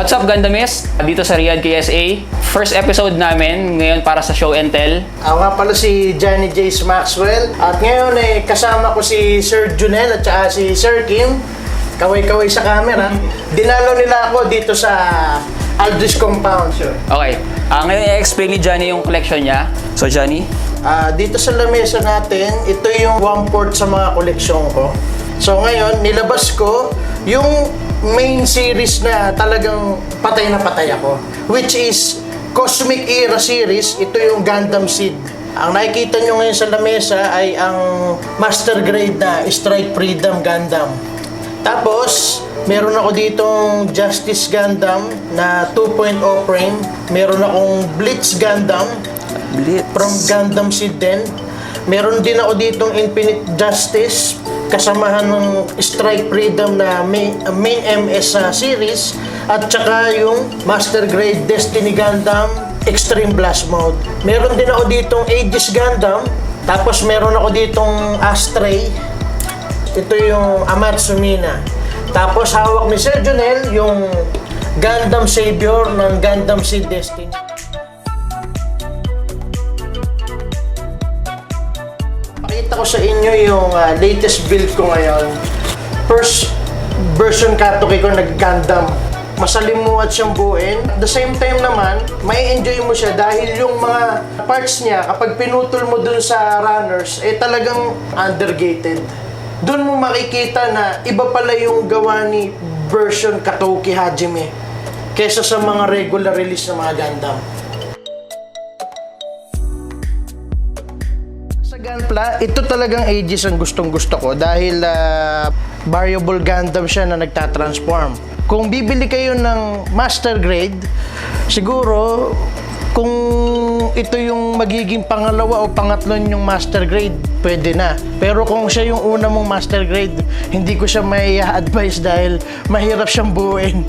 What's up, Gundamists? Dito sa Riyadh KSA. First episode namin ngayon para sa Show and Tell. Ako nga pala si Johnny Jace Maxwell. At ngayon kasama ko si Sir Junel at saka si Sir Kim. Kaway-kaway sa camera. Dinalo nila ako dito sa Aldrich Compound. Okay, ngayon i-explain ni Johnny yung collection niya. So Johnny? Dito sa lamesa natin, ito yung 1/4 sa mga koleksyon ko. So ngayon, nilabas ko yung main series na talagang patay na patay ako, which is Cosmic Era series. Ito yung Gundam Seed. Ang nakikita nyo ngayon sa lamesa ay ang master grade na Strike Freedom Gundam. Tapos meron ako ditong Justice Gundam na 2.0 frame. Meron akong Blitz Gundam from Gundam Seed din. Meron din ako ditong Infinite Justice kasamahan ng Strike Freedom na main MS series, at saka yung Master Grade Destiny Gundam Extreme Blast Mode. Meron din ako ditong Aegis Gundam, tapos meron ako ditong Astray. Ito yung Amatsu Mina. Tapos hawak ni Sir Junel yung Gundam Savior ng Gundam Seed Destiny. Pakita ko sa inyo yung latest build ko ngayon. First version Katoki ko nag-Gundam. Masalimuot siyang buuin. At the same time naman, may enjoy mo siya dahil yung mga parts niya, kapag pinutol mo dun sa runners, talagang undergated. Dun mo makikita na iba pala yung gawa ni version Katoki Hajime kesa sa mga regular release ng mga Gundam. Sa Gunpla, ito talagang Aegis ang gustong-gusto ko dahil variable Gundam siya na nagtatransform. Kung bibili kayo ng Master Grade, siguro kung ito yung magiging pangalawa o pangatlo yung Master Grade, pwede na. Pero kung siya yung una mong Master Grade, hindi ko siya may advice dahil mahirap siyang buuin.